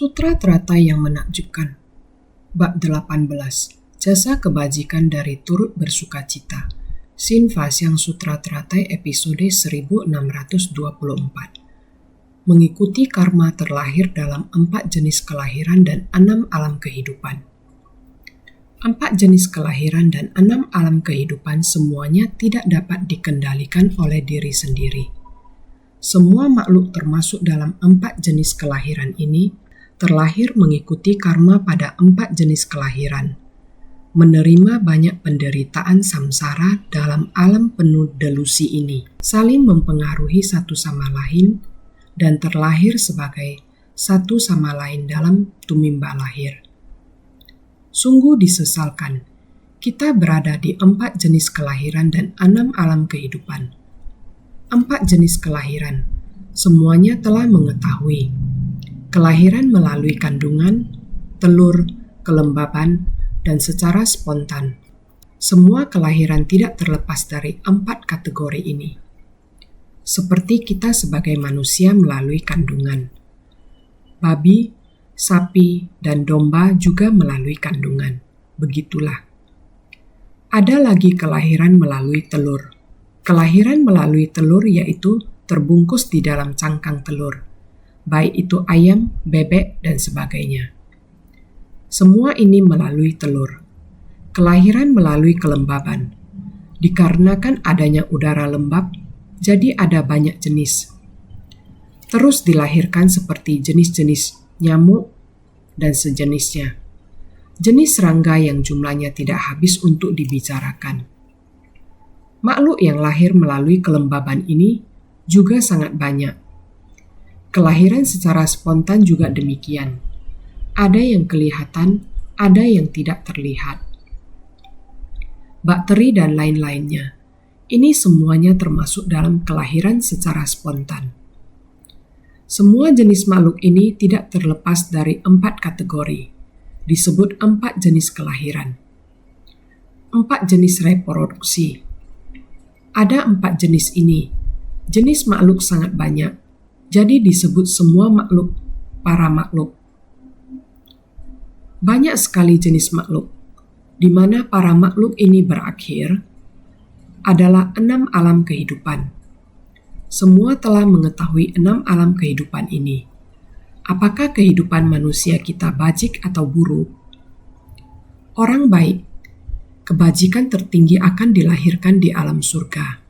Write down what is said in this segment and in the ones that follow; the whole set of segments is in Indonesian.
Sutra teratai yang menakjubkan. Bab 18. Jasa kebajikan dari turut bersukacita. Sin Fasyang Sutra Teratai episode 1624. Mengikuti karma terlahir dalam 4 jenis kelahiran dan 6 alam kehidupan. 4 jenis kelahiran dan 6 alam kehidupan semuanya tidak dapat dikendalikan oleh diri sendiri. Semua makhluk termasuk dalam 4 jenis kelahiran ini terlahir mengikuti karma pada 4 jenis kelahiran, menerima banyak penderitaan samsara dalam alam penuh delusi ini, saling mempengaruhi satu sama lain, dan terlahir sebagai satu sama lain dalam tumimba lahir. Sungguh disesalkan, kita berada di 4 jenis kelahiran dan 6 alam kehidupan. 4 jenis kelahiran, semuanya telah mengetahui. Kelahiran melalui kandungan, telur, kelembaban, dan secara spontan. Semua kelahiran tidak terlepas dari 4 kategori ini. Seperti kita sebagai manusia melalui kandungan. Babi, sapi, dan domba juga melalui kandungan. Begitulah. Ada lagi kelahiran melalui telur. Kelahiran melalui telur yaitu terbungkus di dalam cangkang telur, baik itu ayam, bebek, dan sebagainya. Semua ini melalui telur. Kelahiran melalui kelembaban. Dikarenakan adanya udara lembab, jadi ada banyak jenis. Terus dilahirkan seperti jenis-jenis nyamuk dan sejenisnya. Jenis serangga yang jumlahnya tidak habis untuk dibicarakan. Makhluk yang lahir melalui kelembaban ini juga sangat banyak. Kelahiran secara spontan juga demikian. Ada yang kelihatan, ada yang tidak terlihat. Bakteri dan lain-lainnya. Ini semuanya termasuk dalam kelahiran secara spontan. Semua jenis makhluk ini tidak terlepas dari 4 kategori. Disebut 4 jenis kelahiran. 4 jenis reproduksi. Ada 4 jenis ini. Jenis makhluk sangat banyak. Jadi disebut semua makhluk, para makhluk. Banyak sekali jenis makhluk, di mana para makhluk ini berakhir, adalah 6 alam kehidupan. Semua telah mengetahui 6 alam kehidupan ini. Apakah kehidupan manusia kita bajik atau buruk? Orang baik, kebajikan tertinggi akan dilahirkan di alam surga.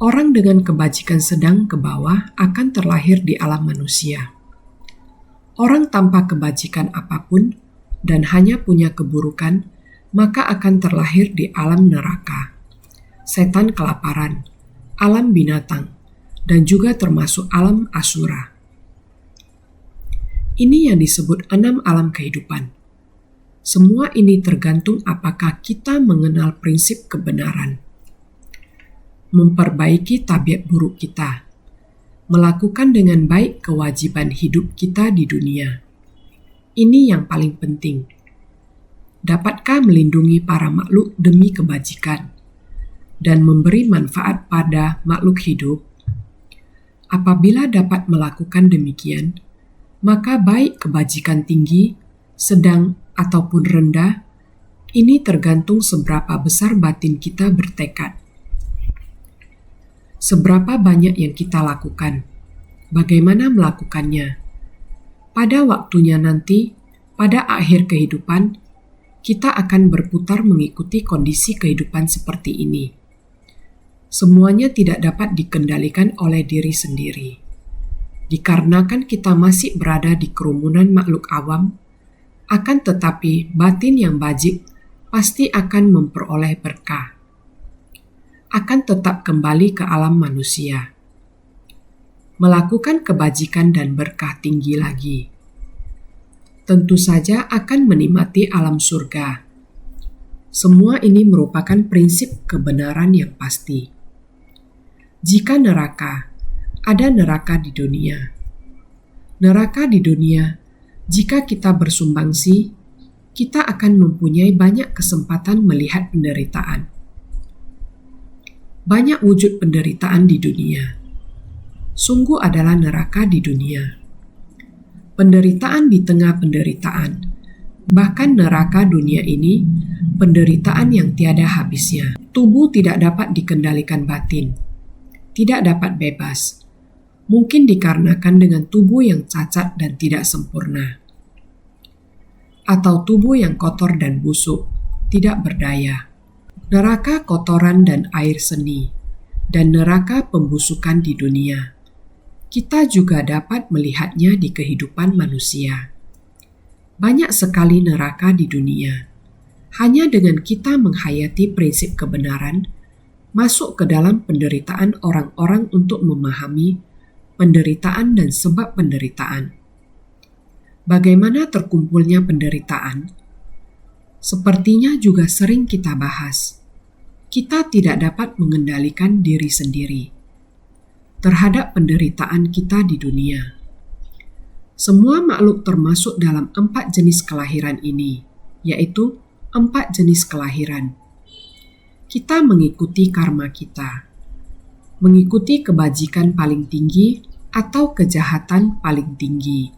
Orang dengan kebajikan sedang ke bawah akan terlahir di alam manusia. Orang tanpa kebajikan apapun dan hanya punya keburukan, maka akan terlahir di alam neraka, setan kelaparan, alam binatang, dan juga termasuk alam asura. Ini yang disebut 6 alam kehidupan. Semua ini tergantung apakah kita mengenal prinsip kebenaran. Memperbaiki tabiat buruk kita, melakukan dengan baik kewajiban hidup kita di dunia. Ini yang paling penting. Dapatkah melindungi para makhluk demi kebajikan dan memberi manfaat pada makhluk hidup? Apabila dapat melakukan demikian, maka baik kebajikan tinggi, sedang, ataupun rendah, ini tergantung seberapa besar batin kita bertekad. Seberapa banyak yang kita lakukan, bagaimana melakukannya. Pada waktunya nanti, pada akhir kehidupan, kita akan berputar mengikuti kondisi kehidupan seperti ini. Semuanya tidak dapat dikendalikan oleh diri sendiri. Dikarenakan kita masih berada di kerumunan makhluk awam, akan tetapi batin yang bajik pasti akan memperoleh berkah. Akan tetap kembali ke alam manusia, melakukan kebajikan dan berkah tinggi lagi. Tentu saja akan menikmati alam surga. Semua ini merupakan prinsip kebenaran yang pasti. Jika neraka, ada neraka di dunia. Neraka di dunia, jika kita bersumbangsi, kita akan mempunyai banyak kesempatan melihat penderitaan. Banyak wujud penderitaan di dunia. Sungguh adalah neraka di dunia. penderitaan di tengah penderitaan, bahkan neraka dunia ini, penderitaan yang tiada habisnya. Tubuh tidak dapat dikendalikan batin, tidak dapat bebas, mungkin dikarenakan dengan tubuh yang cacat dan tidak sempurna, atau tubuh yang kotor dan busuk, tidak berdaya. Neraka kotoran dan air seni, dan neraka pembusukan di dunia. Kita juga dapat melihatnya di kehidupan manusia. Banyak sekali neraka di dunia. Hanya dengan kita menghayati prinsip kebenaran, masuk ke dalam penderitaan orang-orang untuk memahami penderitaan dan sebab penderitaan. Bagaimana terkumpulnya penderitaan? Sepertinya juga sering kita bahas. Kita tidak dapat mengendalikan diri sendiri terhadap penderitaan kita di dunia. Semua makhluk termasuk dalam 4 jenis kelahiran ini, yaitu 4 jenis kelahiran. Kita mengikuti karma kita, mengikuti kebajikan paling tinggi atau kejahatan paling tinggi.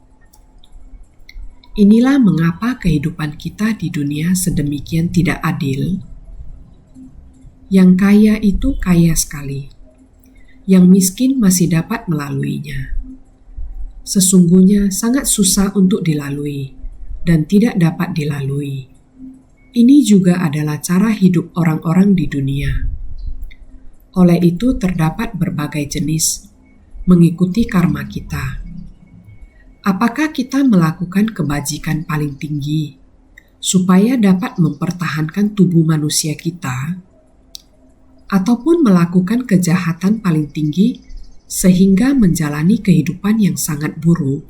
Inilah mengapa kehidupan kita di dunia sedemikian tidak adil. Yang kaya itu kaya sekali, yang miskin masih dapat melaluinya. Sesungguhnya sangat susah untuk dilalui dan tidak dapat dilalui. Ini juga adalah cara hidup orang-orang di dunia. Oleh itu terdapat berbagai jenis, mengikuti karma kita. Apakah kita melakukan kebajikan paling tinggi supaya dapat mempertahankan tubuh manusia kita? Ataupun melakukan kejahatan paling tinggi sehingga menjalani kehidupan yang sangat buruk?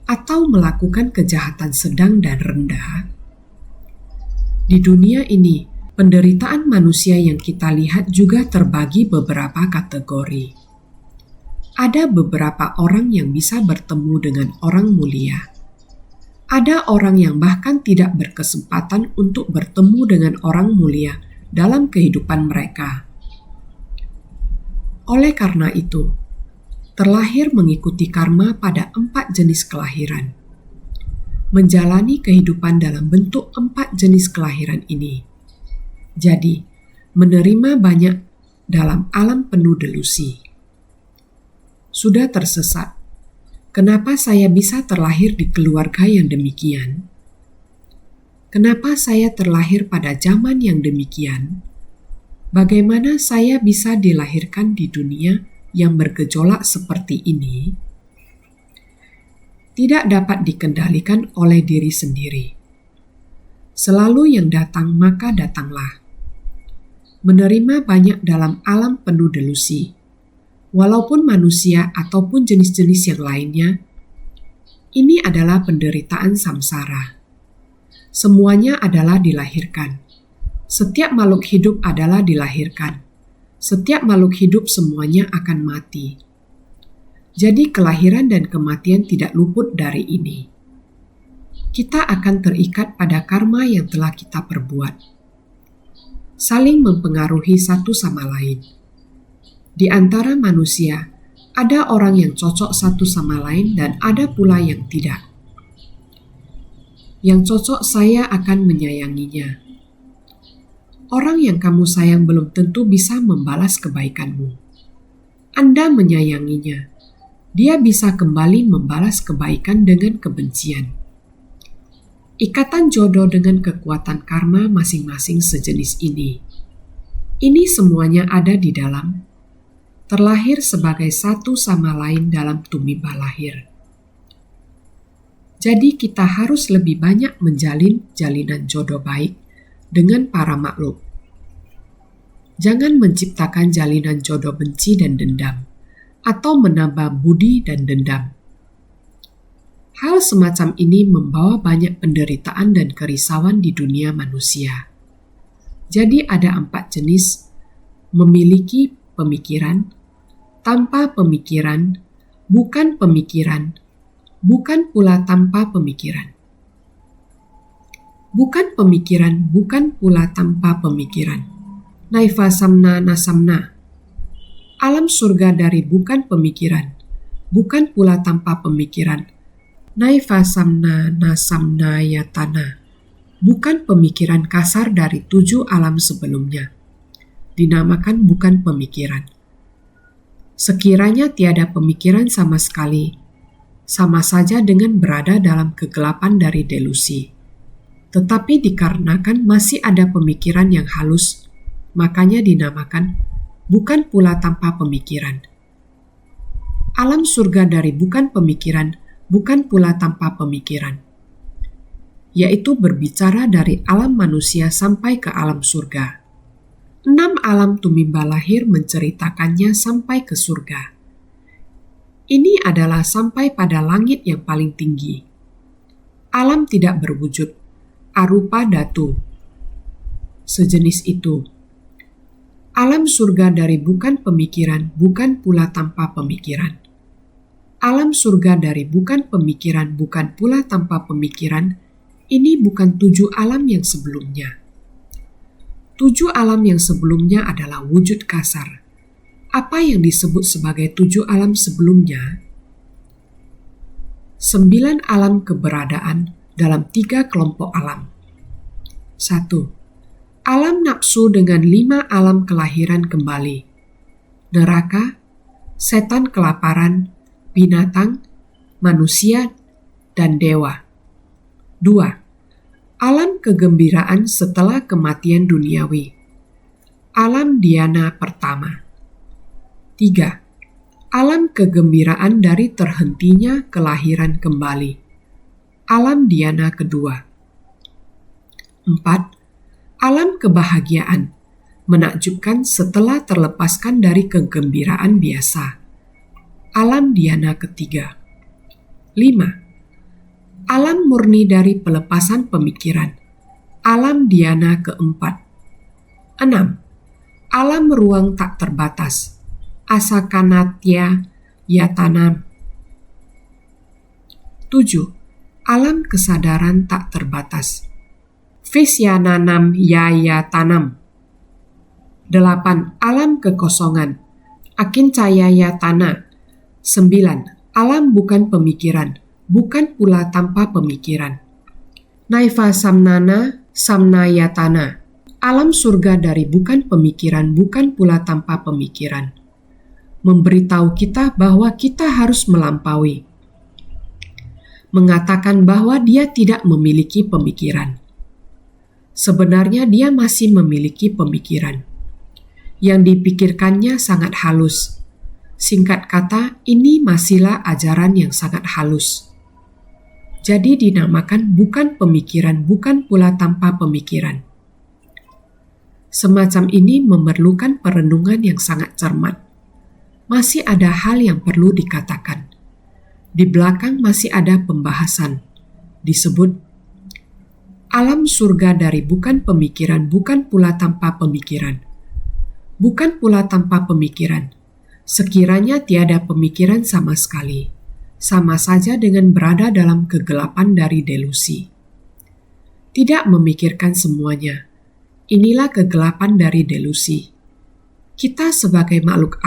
Atau melakukan kejahatan sedang dan rendah? Di dunia ini, penderitaan manusia yang kita lihat juga terbagi beberapa kategori. Ada beberapa orang yang bisa bertemu dengan orang mulia. Ada orang yang bahkan tidak berkesempatan untuk bertemu dengan orang mulia dalam kehidupan mereka. Oleh karena itu, terlahir mengikuti karma pada 4 jenis kelahiran. Menjalani kehidupan dalam bentuk 4 jenis kelahiran ini. Jadi, menerima banyak dalam alam penuh delusi. Sudah tersesat. Kenapa saya bisa terlahir di keluarga yang demikian? Kenapa saya terlahir pada zaman yang demikian? Bagaimana saya bisa dilahirkan di dunia yang bergejolak seperti ini? Tidak dapat dikendalikan oleh diri sendiri. Selalu yang datang maka datanglah. Menerima banyak dalam alam penuh delusi. Walaupun manusia ataupun jenis-jenis yang lainnya, ini adalah penderitaan samsara. Semuanya adalah dilahirkan. Setiap makhluk hidup adalah dilahirkan. Setiap makhluk hidup semuanya akan mati. Jadi kelahiran dan kematian tidak luput dari ini. Kita akan terikat pada karma yang telah kita perbuat. Saling mempengaruhi satu sama lain. Di antara manusia, ada orang yang cocok satu sama lain dan ada pula yang tidak. Yang cocok saya akan menyayanginya. Orang yang kamu sayang belum tentu bisa membalas kebaikanmu. Anda menyayanginya. Dia bisa kembali membalas kebaikan dengan kebencian. Ikatan jodoh dengan kekuatan karma masing-masing sejenis ini. Ini semuanya ada di dalam, terlahir sebagai satu sama lain dalam tumibah lahir. Jadi kita harus lebih banyak menjalin jalinan jodoh baik dengan para makhluk. Jangan menciptakan jalinan jodoh benci dan dendam, atau menambah budi dan dendam. Hal semacam ini membawa banyak penderitaan dan kerisauan di dunia manusia. Jadi ada 4 jenis: memiliki pemikiran, tanpa pemikiran, bukan pemikiran, bukan pula tanpa pemikiran. Bukan pemikiran, bukan pula tanpa pemikiran. Naiva samna nasamna. Alam surga dari bukan pemikiran, bukan pula tanpa pemikiran Naivasamna nasamnayatana, bukan pemikiran kasar dari 7 alam sebelumnya. Dinamakan bukan pemikiran. Sekiranya tiada pemikiran sama sekali, sama saja dengan berada dalam kegelapan dari delusi. Tetapi dikarenakan masih ada pemikiran yang halus, makanya dinamakan bukan pula tanpa pemikiran. Alam surga dari bukan pemikiran, bukan pula tanpa pemikiran, yaitu berbicara dari alam manusia sampai ke alam surga. 6 alam tumimba lahir menceritakannya sampai ke surga. Ini adalah sampai pada langit yang paling tinggi. Alam tidak berwujud, arupa dhatu, sejenis itu. Alam surga dari bukan pemikiran, bukan pula tanpa pemikiran. Alam surga dari bukan pemikiran, bukan pula tanpa pemikiran, ini bukan 7 alam yang sebelumnya. 7 alam yang sebelumnya adalah wujud kasar. Apa yang disebut sebagai 7 alam sebelumnya? 9 alam keberadaan dalam 3 kelompok alam. 1. Alam nafsu dengan 5 alam kelahiran kembali. Neraka, setan kelaparan, binatang, manusia, dan dewa. 2. Alam kegembiraan setelah kematian duniawi. Alam dhyana pertama. 3. Alam kegembiraan dari terhentinya kelahiran kembali. Alam dhyana kedua. 4. Alam kebahagiaan, menakjubkan setelah terlepaskan dari kegembiraan biasa. Alam dhyana ketiga. 5. Alam murni dari pelepasan pemikiran. Alam dhyana keempat. 6. Alam ruang tak terbatas. Asakanatya yatanam. 7. Alam kesadaran tak terbatas. Visyananam yayatanam. 8. Alam kekosongan. Akincaya yatana. 9. Alam bukan pemikiran, bukan pula tanpa pemikiran. Naivasamnana samnayatana, alam surga dari bukan pemikiran, bukan pula tanpa pemikiran. Memberitahu kita bahwa kita harus melampaui. Mengatakan bahwa dia tidak memiliki pemikiran. Sebenarnya dia masih memiliki pemikiran. Yang dipikirkannya sangat halus. Singkat kata, ini masihlah ajaran yang sangat halus. Jadi dinamakan bukan pemikiran, bukan pula tanpa pemikiran. Semacam ini memerlukan perenungan yang sangat cermat. Masih ada hal yang perlu dikatakan. Di belakang masih ada pembahasan. Disebut alam surga dari bukan pemikiran, bukan pula tanpa pemikiran. Bukan pula tanpa pemikiran. Sekiranya tiada pemikiran sama sekali, sama saja dengan berada dalam kegelapan dari delusi. Tidak memikirkan semuanya. Inilah kegelapan dari delusi. Kita sebagai makhluk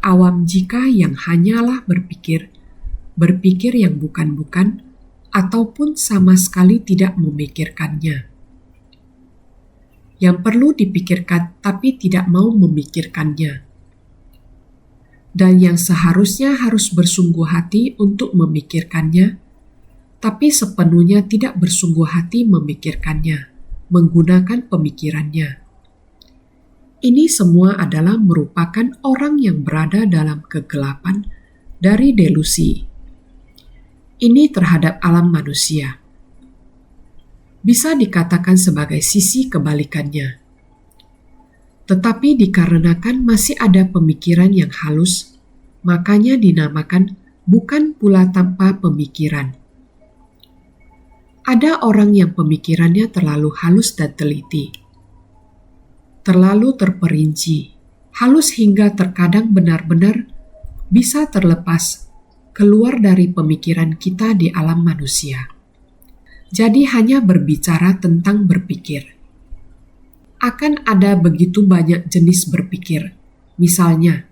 awam jika yang hanyalah berpikir yang bukan-bukan, ataupun sama sekali tidak memikirkannya. Yang perlu dipikirkan tapi tidak mau memikirkannya. Dan yang seharusnya harus bersungguh hati untuk memikirkannya, tapi sepenuhnya tidak bersungguh hati memikirkannya, menggunakan pemikirannya. Ini semua adalah merupakan orang yang berada dalam kegelapan dari delusi. Ini terhadap alam manusia. Bisa dikatakan sebagai sisi kebalikannya. Tetapi dikarenakan masih ada pemikiran yang halus, makanya dinamakan bukan pula tanpa pemikiran. Ada orang yang pemikirannya terlalu halus dan teliti, terlalu terperinci, halus hingga terkadang benar-benar bisa terlepas keluar dari pemikiran kita di alam manusia. Jadi hanya berbicara tentang berpikir. Akan ada begitu banyak jenis berpikir. Misalnya,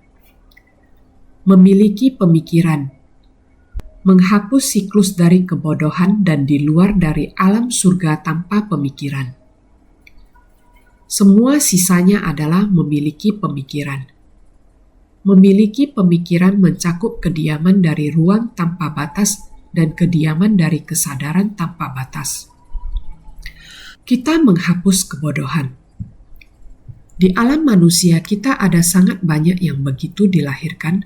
memiliki pemikiran, menghapus siklus dari kebodohan dan di luar dari alam surga tanpa pemikiran. Semua sisanya adalah memiliki pemikiran. Memiliki pemikiran mencakup kediaman dari ruang tanpa batas dan kediaman dari kesadaran tanpa batas. Kita menghapus kebodohan. Di alam manusia kita ada sangat banyak yang begitu dilahirkan,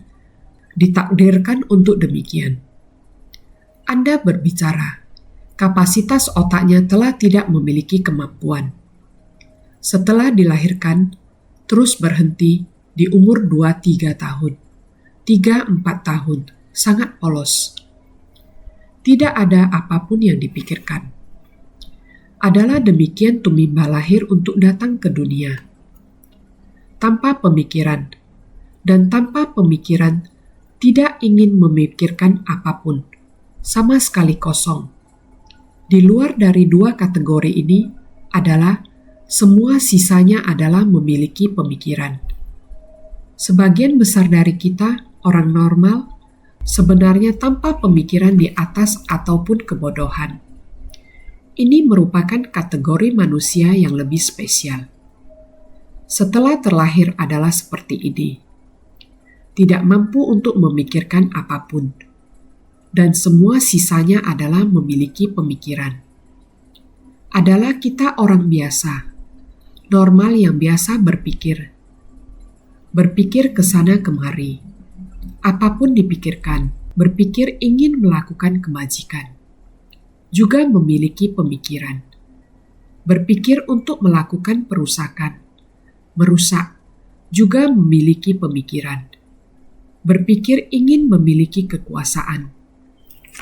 ditakdirkan untuk demikian. Anda berbicara, kapasitas otaknya telah tidak memiliki kemampuan. Setelah dilahirkan, terus berhenti di umur 2-3 tahun, 3-4 tahun, sangat polos. Tidak ada apapun yang dipikirkan. Adalah demikian tumimba lahir untuk datang ke dunia. Tanpa pemikiran, dan tanpa pemikiran tidak ingin memikirkan apapun, sama sekali kosong. Di luar dari dua kategori ini adalah semua sisanya adalah memiliki pemikiran. Sebagian besar dari kita, orang normal, sebenarnya tanpa pemikiran di atas ataupun kebodohan. Ini merupakan kategori manusia yang lebih spesial. Setelah terlahir adalah seperti ini. Tidak mampu untuk memikirkan apapun. Dan semua sisanya adalah memiliki pemikiran. Adalah kita orang biasa. Normal yang biasa berpikir ke sana kemari, apapun dipikirkan, berpikir ingin melakukan kebajikan, juga memiliki pemikiran, berpikir untuk melakukan perusakan, merusak, juga memiliki pemikiran, berpikir ingin memiliki kekuasaan,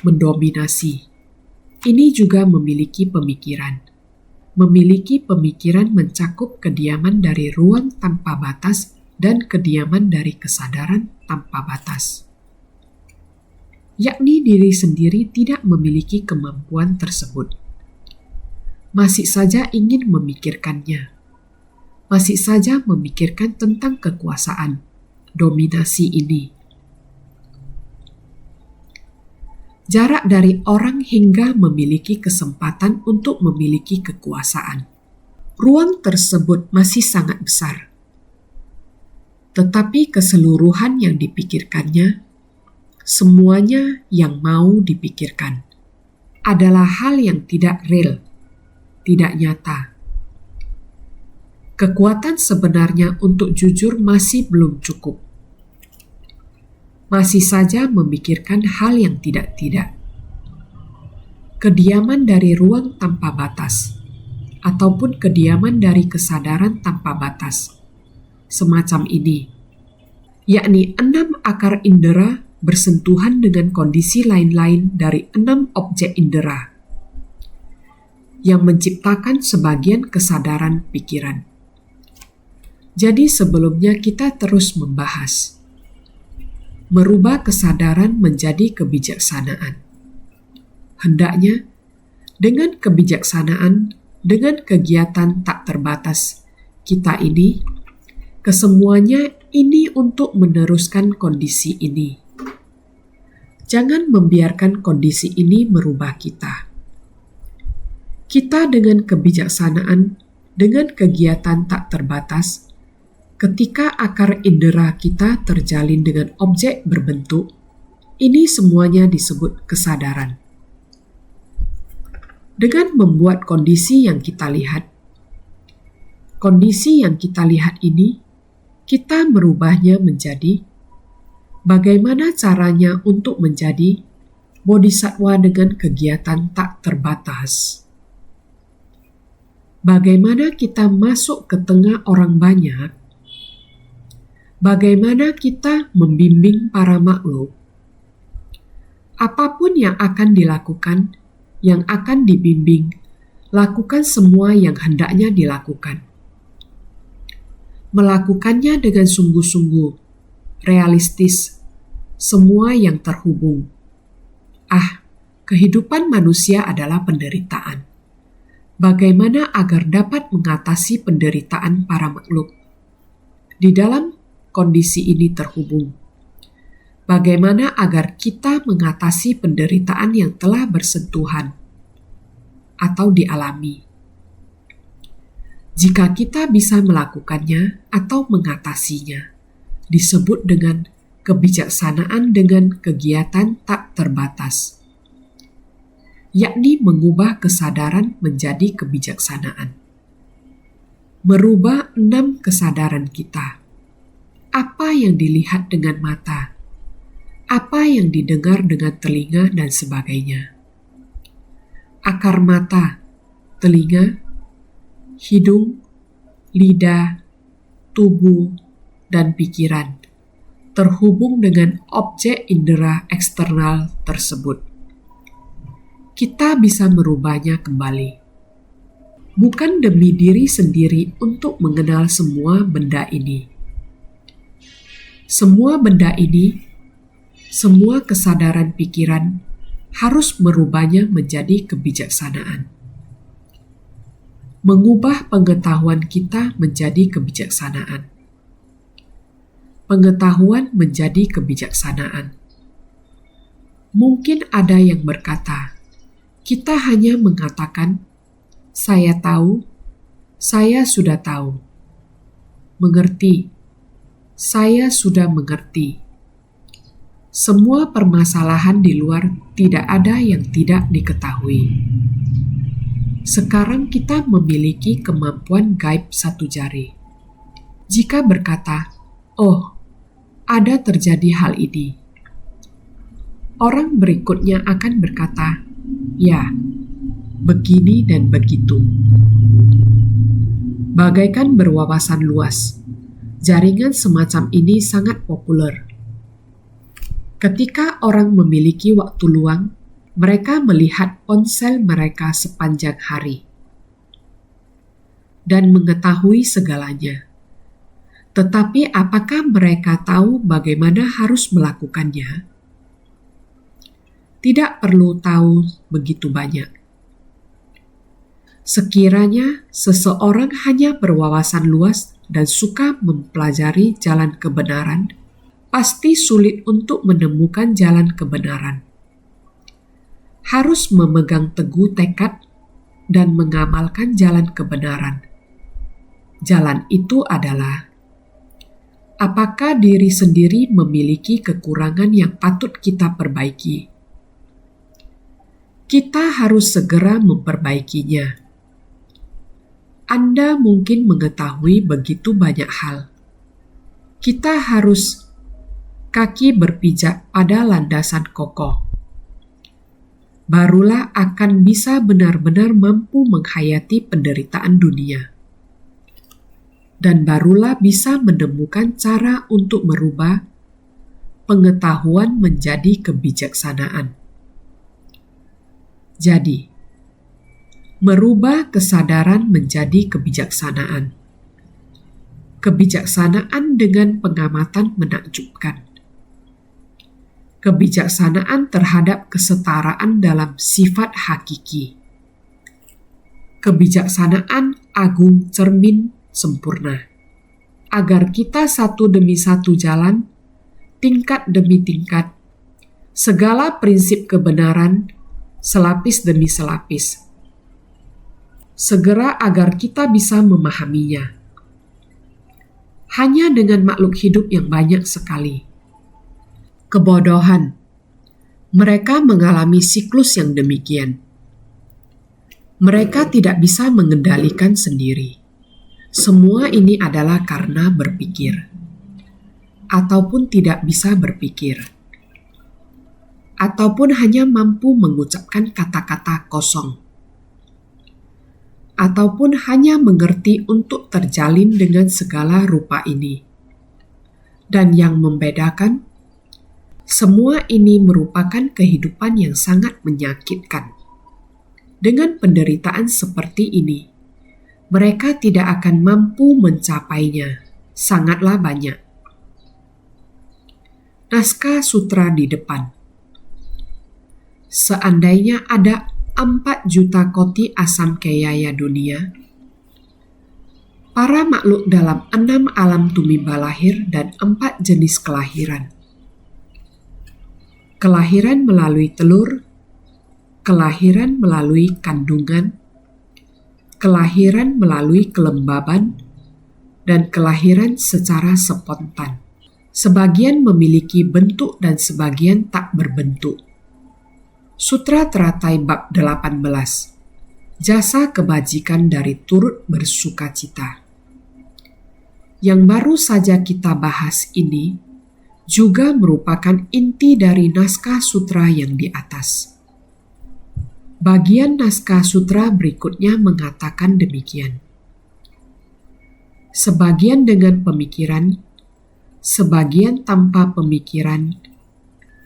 mendominasi, ini juga memiliki pemikiran. Memiliki pemikiran mencakup kediaman dari ruang tanpa batas dan kediaman dari kesadaran tanpa batas. Yakni diri sendiri tidak memiliki kemampuan tersebut. Masih saja ingin memikirkannya. Masih saja memikirkan tentang kekuasaan, dominasi ini. Jarak dari orang hingga memiliki kesempatan untuk memiliki kekuasaan. Ruang tersebut masih sangat besar. Tetapi keseluruhan yang dipikirkannya, semuanya yang mau dipikirkan, adalah hal yang tidak real, tidak nyata. Kekuatan sebenarnya untuk jujur masih belum cukup. Masih saja memikirkan hal yang tidak-tidak. Kediaman dari ruang tanpa batas, ataupun kediaman dari kesadaran tanpa batas, semacam ini, yakni 6 akar indera bersentuhan dengan kondisi lain-lain dari 6 objek indera, yang menciptakan sebagian kesadaran pikiran. Jadi sebelumnya kita terus membahas merubah kesadaran menjadi kebijaksanaan. Hendaknya, dengan kebijaksanaan, dengan kegiatan tak terbatas, kita ini, kesemuanya ini untuk meneruskan kondisi ini. Jangan membiarkan kondisi ini merubah kita. Kita dengan kebijaksanaan, dengan kegiatan tak terbatas, ketika akar indera kita terjalin dengan objek berbentuk, ini semuanya disebut kesadaran. Dengan membuat kondisi yang kita lihat ini, kita merubahnya menjadi bagaimana caranya untuk menjadi bodhisattva dengan kegiatan tak terbatas. Bagaimana kita masuk ke tengah orang banyak. Bagaimana kita membimbing para makhluk? Apapun yang akan dilakukan, yang akan dibimbing, lakukan semua yang hendaknya dilakukan. Melakukannya dengan sungguh-sungguh, realistis, semua yang terhubung. Kehidupan manusia adalah penderitaan. Bagaimana agar dapat mengatasi penderitaan para makhluk? Di dalam kondisi ini terhubung. bagaimana agar kita mengatasi penderitaan yang telah bersentuhan atau dialami. Jika kita bisa melakukannya atau mengatasinya, disebut dengan kebijaksanaan dengan kegiatan tak terbatas, yakni mengubah kesadaran menjadi kebijaksanaan. Merubah 6 kesadaran kita. Apa yang dilihat dengan mata, apa yang didengar dengan telinga, dan sebagainya. Akar mata, telinga, hidung, lidah, tubuh, dan pikiran terhubung dengan objek indera eksternal tersebut. Kita bisa merubahnya kembali. Bukan demi diri sendiri untuk mengenal semua benda ini. Semua benda ini, semua kesadaran pikiran harus merubahnya menjadi kebijaksanaan. Mengubah pengetahuan kita menjadi kebijaksanaan. Pengetahuan menjadi kebijaksanaan. Mungkin ada yang berkata, kita hanya mengatakan, saya tahu, saya sudah tahu. Mengerti, saya sudah mengerti. Semua permasalahan di luar tidak ada yang tidak diketahui. Sekarang kita memiliki kemampuan gaib 1 jari. Jika berkata, oh, ada terjadi hal ini. Orang berikutnya akan berkata, ya, begini dan begitu. Bagaikan berwawasan luas, jaringan semacam ini sangat populer. Ketika orang memiliki waktu luang, mereka melihat ponsel mereka sepanjang hari dan mengetahui segalanya. Tetapi apakah mereka tahu bagaimana harus melakukannya? Tidak perlu tahu begitu banyak. Sekiranya seseorang hanya berwawasan luas dan suka mempelajari jalan kebenaran, pasti sulit untuk menemukan jalan kebenaran. Harus memegang teguh tekad dan mengamalkan jalan kebenaran. Jalan itu adalah apakah diri sendiri memiliki kekurangan yang patut kita perbaiki? Kita harus segera memperbaikinya. Anda mungkin mengetahui begitu banyak hal. Kita harus kaki berpijak pada landasan kokoh. Barulah akan bisa benar-benar mampu menghayati penderitaan dunia. Dan barulah bisa menemukan cara untuk merubah pengetahuan menjadi kebijaksanaan. Jadi, merubah kesadaran menjadi kebijaksanaan. Kebijaksanaan dengan pengamatan menakjubkan. Kebijaksanaan terhadap kesetaraan dalam sifat hakiki. Kebijaksanaan agung cermin sempurna. Agar kita satu demi satu jalan, tingkat demi tingkat, segala prinsip kebenaran, selapis demi selapis. Segera agar kita bisa memahaminya. Hanya dengan makhluk hidup yang banyak sekali. Kebodohan. Mereka mengalami siklus yang demikian. Mereka tidak bisa mengendalikan sendiri. Semua ini adalah karena berpikir. Ataupun tidak bisa berpikir. Ataupun hanya mampu mengucapkan kata-kata kosong. Ataupun hanya mengerti untuk terjalin dengan segala rupa ini. Dan yang membedakan, semua ini merupakan kehidupan yang sangat menyakitkan. Dengan penderitaan seperti ini, mereka tidak akan mampu mencapainya, sangatlah banyak. Naskah sutra di depan. Seandainya ada 4 juta koti asam keyaya dunia, para makhluk dalam 6 alam tumimba lahir dan 4 jenis kelahiran. kelahiran melalui telur, kelahiran melalui kandungan, kelahiran melalui kelembaban, dan kelahiran secara spontan. Sebagian memiliki bentuk dan sebagian tak berbentuk. Sutra Teratai bab 18. Jasa kebajikan dari turut bersukacita. Yang baru saja kita bahas ini juga merupakan inti dari naskah sutra yang di atas. Bagian naskah sutra berikutnya mengatakan demikian. Sebagian dengan pemikiran, sebagian tanpa pemikiran,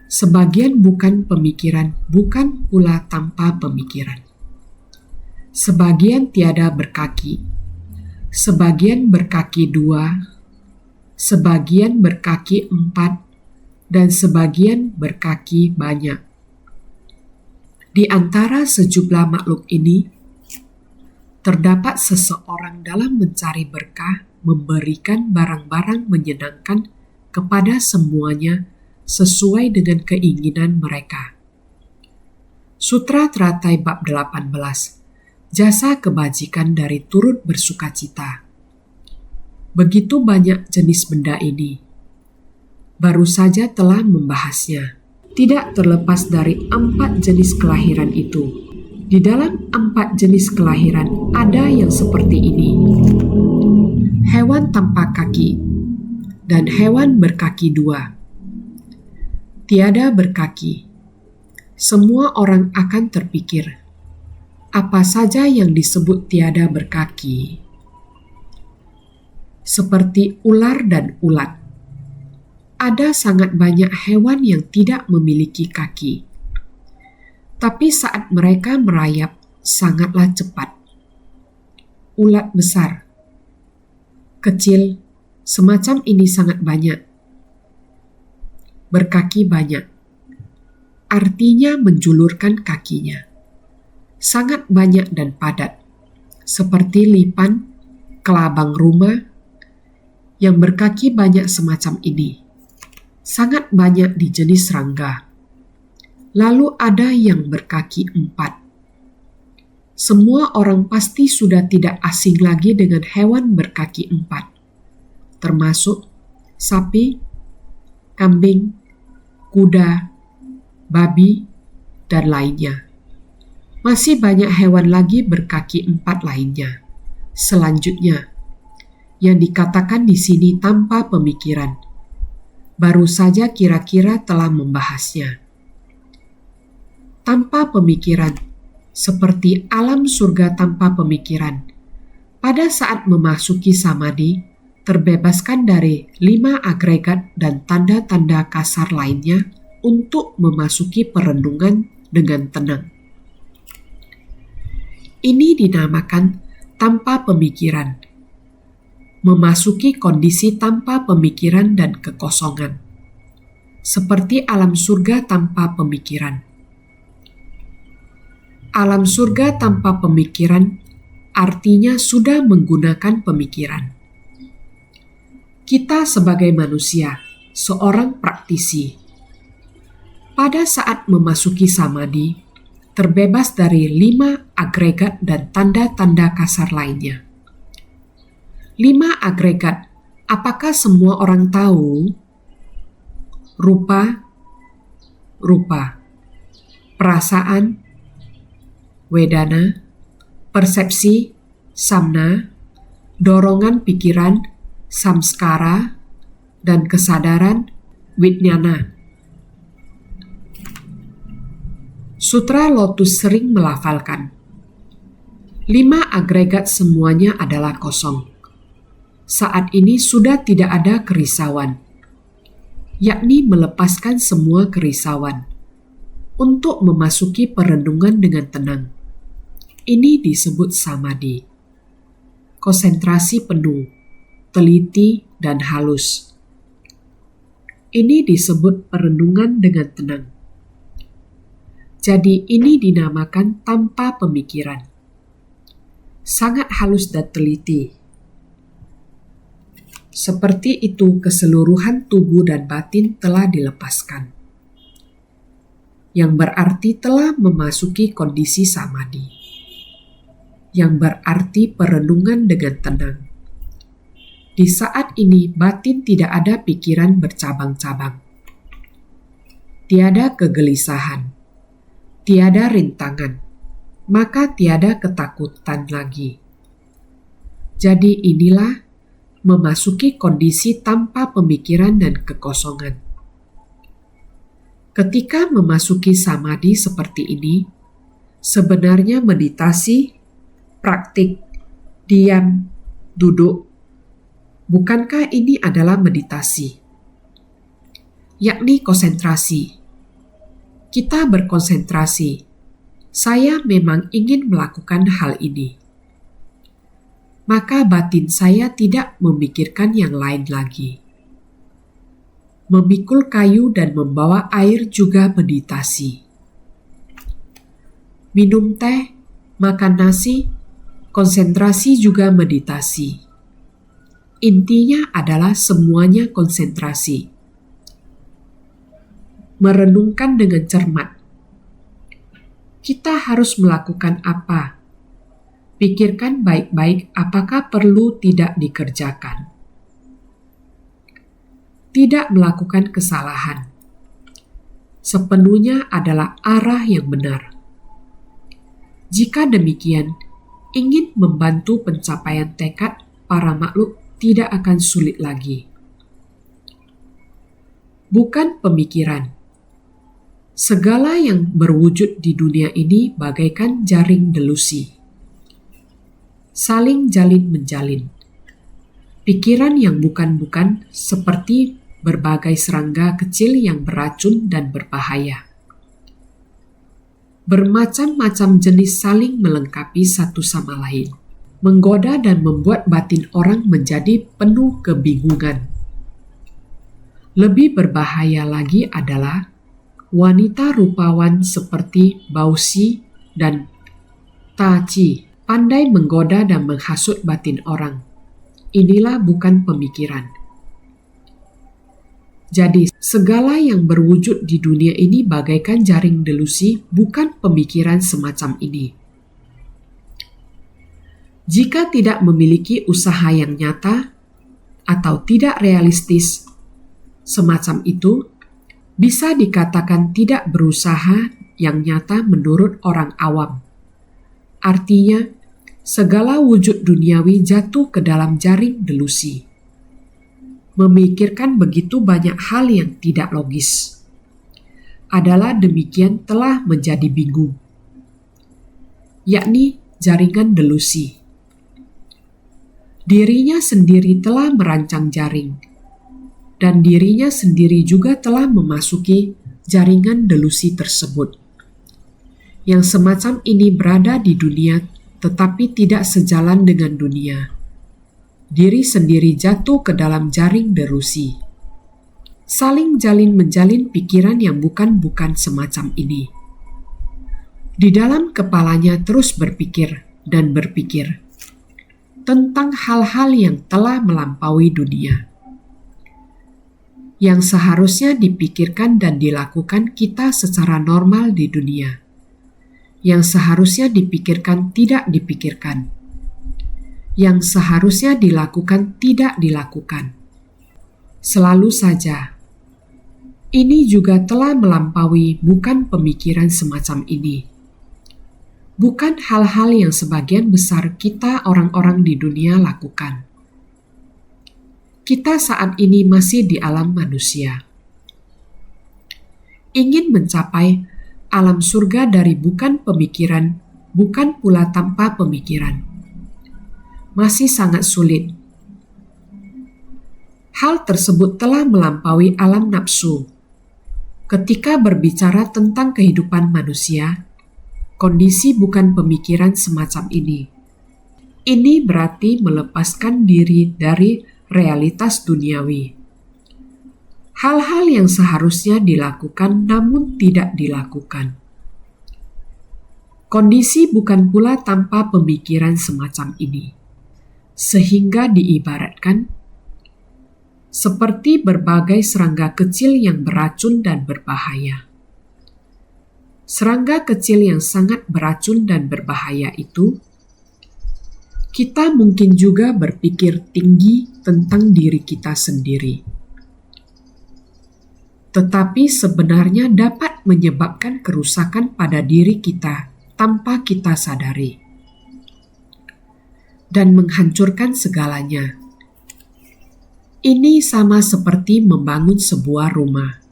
sebagian bukan pemikiran, bukan pula tanpa pemikiran. Sebagian tiada berkaki, sebagian berkaki 2, sebagian berkaki 4, dan sebagian berkaki banyak. Di antara sejumlah makhluk ini, terdapat seseorang dalam mencari berkah, memberikan barang-barang menyenangkan kepada semuanya sesuai dengan keinginan mereka. Sutra Teratai bab 18. Jasa kebajikan dari turut bersukacita. Begitu banyak jenis benda ini. Baru saja telah membahasnya. Tidak terlepas dari 4 jenis kelahiran itu. Di dalam 4 jenis kelahiran ada yang seperti ini. Hewan tanpa kaki dan hewan berkaki 2. Tiada berkaki. Semua orang akan terpikir, apa saja yang disebut tiada berkaki? Seperti ular dan ulat. Ada sangat banyak hewan yang tidak memiliki kaki. Tapi saat mereka merayap, sangatlah cepat. Ulat besar, kecil, semacam ini sangat banyak. Berkaki banyak. Artinya menjulurkan kakinya. Sangat banyak dan padat, seperti lipan, kelabang rumah, yang berkaki banyak semacam ini. Sangat banyak di jenis serangga. Lalu ada yang berkaki 4. Semua orang pasti sudah tidak asing lagi dengan hewan berkaki 4, termasuk sapi, kambing, kuda, babi, dan lainnya. Masih banyak hewan lagi berkaki 4 lainnya. Selanjutnya, yang dikatakan di sini tanpa pemikiran. Baru saja kira-kira telah membahasnya. Tanpa pemikiran, seperti alam surga tanpa pemikiran. Pada saat memasuki samadhi, terbebaskan dari 5 agregat dan tanda-tanda kasar lainnya untuk memasuki perenungan dengan tenang. Ini dinamakan tanpa pemikiran. Memasuki kondisi tanpa pemikiran dan kekosongan. Seperti alam surga tanpa pemikiran. Alam surga tanpa pemikiran artinya sudah menggunakan pemikiran. Kita sebagai manusia, seorang praktisi, pada saat memasuki samadhi, terbebas dari 5 agregat dan tanda-tanda kasar lainnya. 5 agregat, apakah semua orang tahu? Rupa, perasaan, wedana, persepsi, samna, dorongan pikiran, samskara, dan kesadaran, vijnana. Sutra Lotus sering melafalkan, 5 agregat semuanya adalah kosong. Saat ini sudah tidak ada kerisauan, yakni melepaskan semua kerisauan untuk memasuki perenungan dengan tenang. Ini disebut samadhi. Konsentrasi penuh, teliti, dan halus. Ini disebut perenungan dengan tenang. Jadi ini dinamakan tanpa pemikiran. Sangat halus dan teliti. Seperti itu keseluruhan tubuh dan batin telah dilepaskan. yang berarti telah memasuki kondisi samadhi, yang berarti perenungan dengan tenang. Di saat ini batin tidak ada pikiran bercabang-cabang, tiada kegelisahan, tiada rintangan, maka tiada ketakutan lagi. Jadi inilah memasuki kondisi tanpa pemikiran dan kekosongan. Ketika memasuki samadhi seperti ini, sebenarnya meditasi, praktik, diam, duduk, bukankah ini adalah meditasi? Yakni konsentrasi. Kita berkonsentrasi. Saya memang ingin melakukan hal ini. Maka batin saya tidak memikirkan yang lain lagi. Memikul kayu dan membawa air juga meditasi. Minum teh, makan nasi, konsentrasi juga meditasi. Intinya adalah semuanya konsentrasi. Merenungkan dengan cermat. Kita harus melakukan apa? Pikirkan baik-baik apakah perlu tidak dikerjakan. Tidak melakukan kesalahan. Sepenuhnya adalah arah yang benar. Jika demikian, ingin membantu pencapaian tekad para makhluk tidak akan sulit lagi. Bukan pemikiran. Segala yang berwujud di dunia ini bagaikan jaring delusi. Saling jalin menjalin. Pikiran yang bukan-bukan seperti berbagai serangga kecil yang beracun dan berbahaya. Bermacam-macam jenis saling melengkapi satu sama lain, menggoda dan membuat batin orang menjadi penuh kebingungan. Lebih berbahaya lagi adalah wanita rupawan seperti Bausi dan Taci, pandai menggoda dan menghasut batin orang. Inilah bukan pemikiran. Jadi, segala yang berwujud di dunia ini bagaikan jaring delusi, bukan pemikiran semacam ini. Jika tidak memiliki usaha yang nyata atau tidak realistis semacam itu, bisa dikatakan tidak berusaha yang nyata menurut orang awam. Artinya, segala wujud duniawi jatuh ke dalam jaring delusi. Memikirkan begitu banyak hal yang tidak logis. Adalah demikian telah menjadi bingung. Yakni jaringan delusi. Dirinya sendiri telah merancang jaring, dan dirinya sendiri juga telah memasuki jaringan delusi tersebut. Yang semacam ini berada di dunia, tetapi tidak sejalan dengan dunia. Diri sendiri jatuh ke dalam jaring delusi. Saling jalin menjalin pikiran yang bukan-bukan semacam ini. Di dalam kepalanya terus berpikir dan berpikir tentang hal-hal yang telah melampaui dunia, yang seharusnya dipikirkan dan dilakukan kita secara normal di dunia, yang seharusnya dipikirkan tidak dipikirkan, yang seharusnya dilakukan tidak dilakukan. Selalu saja, ini juga telah melampaui bukan pemikiran semacam ini. Bukan hal-hal yang sebagian besar kita orang-orang di dunia lakukan. Kita saat ini masih di alam manusia. Ingin mencapai alam surga dari bukan pemikiran, bukan pula tanpa pemikiran. Masih sangat sulit. Hal tersebut telah melampaui alam nafsu. Ketika berbicara tentang kehidupan manusia, kondisi bukan pemikiran semacam ini. Ini berarti melepaskan diri dari realitas duniawi. Hal-hal yang seharusnya dilakukan namun tidak dilakukan. Kondisi bukan pula tanpa pemikiran semacam ini. Sehingga diibaratkan seperti berbagai serangga kecil yang beracun dan berbahaya. serangga kecil yang sangat beracun dan berbahaya itu, kita mungkin juga berpikir tinggi tentang diri kita sendiri. Tetapi sebenarnya dapat menyebabkan kerusakan pada diri kita tanpa kita sadari, dan menghancurkan segalanya. Ini sama seperti membangun sebuah rumah.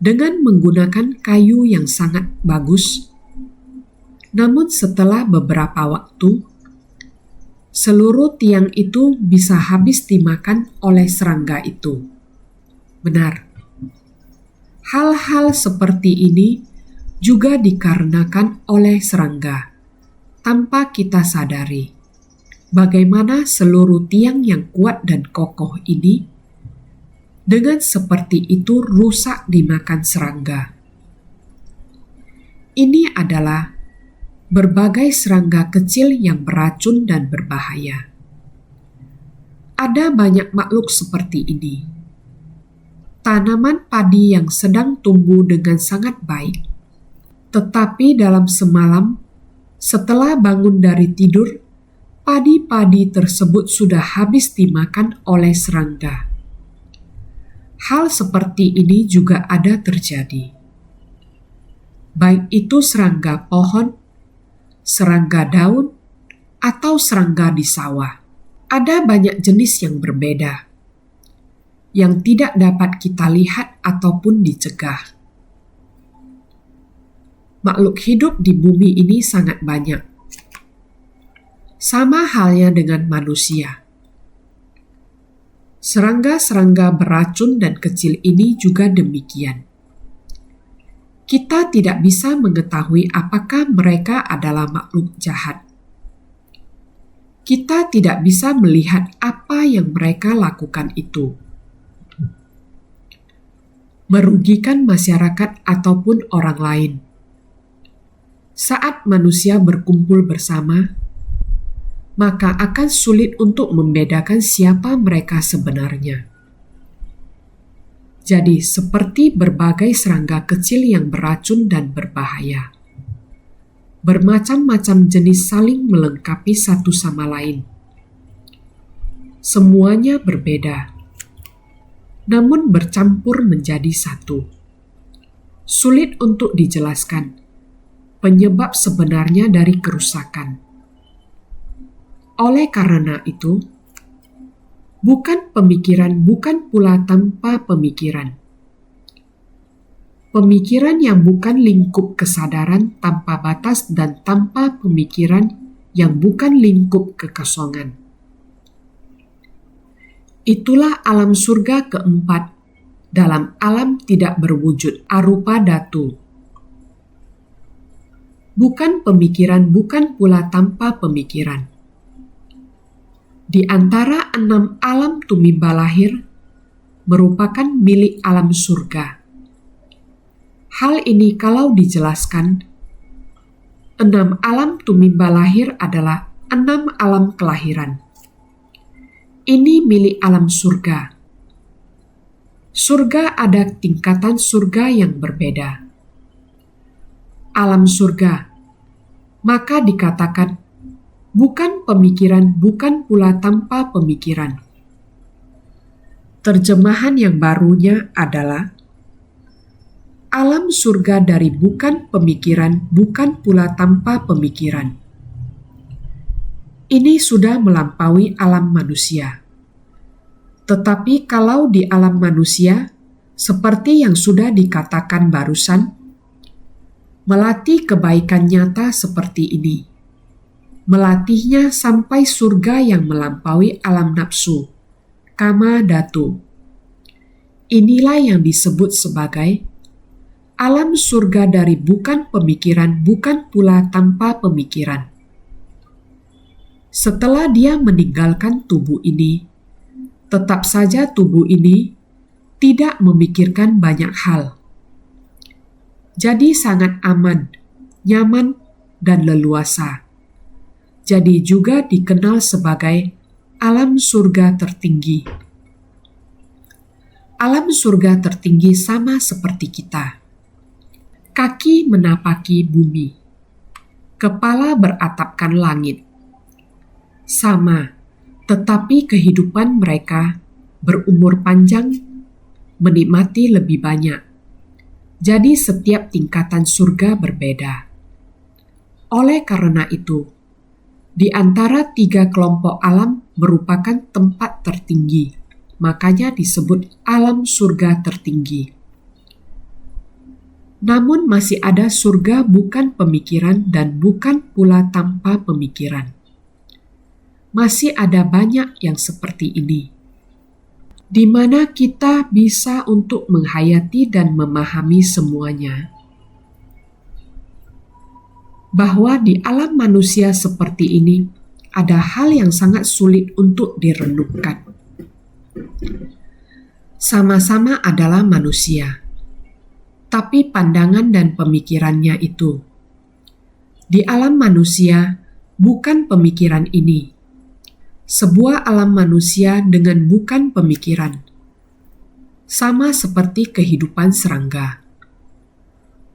Dengan menggunakan kayu yang sangat bagus, namun setelah beberapa waktu, seluruh tiang itu bisa habis dimakan oleh serangga itu. Benar, hal-hal seperti ini juga dikarenakan oleh serangga, tanpa kita sadari bagaimana seluruh tiang yang kuat dan kokoh ini dengan seperti itu rusak dimakan serangga. Ini adalah berbagai serangga kecil yang beracun dan berbahaya. Ada banyak makhluk seperti ini. Tanaman padi yang sedang tumbuh dengan sangat baik, tetapi dalam semalam setelah bangun dari tidur, padi-padi tersebut sudah habis dimakan oleh serangga. Hal seperti ini juga ada terjadi. Baik itu serangga pohon, serangga daun, atau serangga di sawah. Ada banyak jenis yang berbeda, yang tidak dapat kita lihat ataupun dicegah. Makhluk hidup di bumi ini sangat banyak. Sama halnya dengan manusia. Serangga-serangga beracun dan kecil ini juga demikian. Kita tidak bisa mengetahui apakah mereka adalah makhluk jahat. Kita tidak bisa melihat apa yang mereka lakukan itu. Merugikan masyarakat ataupun orang lain. Saat manusia berkumpul bersama, maka akan sulit untuk membedakan siapa mereka sebenarnya. Jadi, seperti berbagai serangga kecil yang beracun dan berbahaya, bermacam-macam jenis saling melengkapi satu sama lain. Semuanya berbeda, namun bercampur menjadi satu. Sulit untuk dijelaskan penyebab sebenarnya dari kerusakan. Oleh karena itu, bukan pemikiran, bukan pula tanpa pemikiran. Pemikiran yang bukan lingkup kesadaran tanpa batas dan tanpa pemikiran yang bukan lingkup kekosongan. Itulah alam surga keempat dalam alam tidak berwujud arupa datu. Bukan pemikiran, bukan pula tanpa pemikiran. Di antara 6 alam tumimba lahir merupakan milik alam surga. Hal ini kalau dijelaskan, 6 alam tumimba lahir adalah 6 alam kelahiran. Ini milik alam surga. Surga ada tingkatan surga yang berbeda. Alam surga, maka dikatakan bukan pemikiran, bukan pula tanpa pemikiran. Terjemahan yang barunya adalah alam surga dari bukan pemikiran, bukan pula tanpa pemikiran. Ini sudah melampaui alam manusia. Tetapi kalau di alam manusia, seperti yang sudah dikatakan barusan, melatih kebaikan nyata seperti ini, melatihnya sampai surga yang melampaui alam nafsu, kama dhatu. Inilah yang disebut sebagai alam surga dari bukan pemikiran, bukan pula tanpa pemikiran. Setelah dia meninggalkan tubuh ini, tetap saja tubuh ini tidak memikirkan banyak hal. Jadi sangat aman, nyaman, dan leluasa. Jadi juga dikenal sebagai alam surga tertinggi. Alam surga tertinggi sama seperti kita. kaki menapaki bumi, kepala beratapkan langit. Sama, tetapi kehidupan mereka berumur panjang, menikmati lebih banyak. Jadi setiap tingkatan surga berbeda. Oleh karena itu, di antara 3 kelompok alam merupakan tempat tertinggi, makanya disebut alam surga tertinggi. Namun masih ada surga bukan pemikiran dan bukan pula tanpa pemikiran. Masih ada banyak yang seperti ini, di mana kita bisa untuk menghayati dan memahami semuanya. Bahwa di alam manusia seperti ini, ada hal yang sangat sulit untuk direnungkan. Sama-sama adalah manusia, tapi pandangan dan pemikirannya itu. Di alam manusia, bukan pemikiran ini. Sebuah alam manusia dengan bukan pemikiran. Sama seperti kehidupan serangga.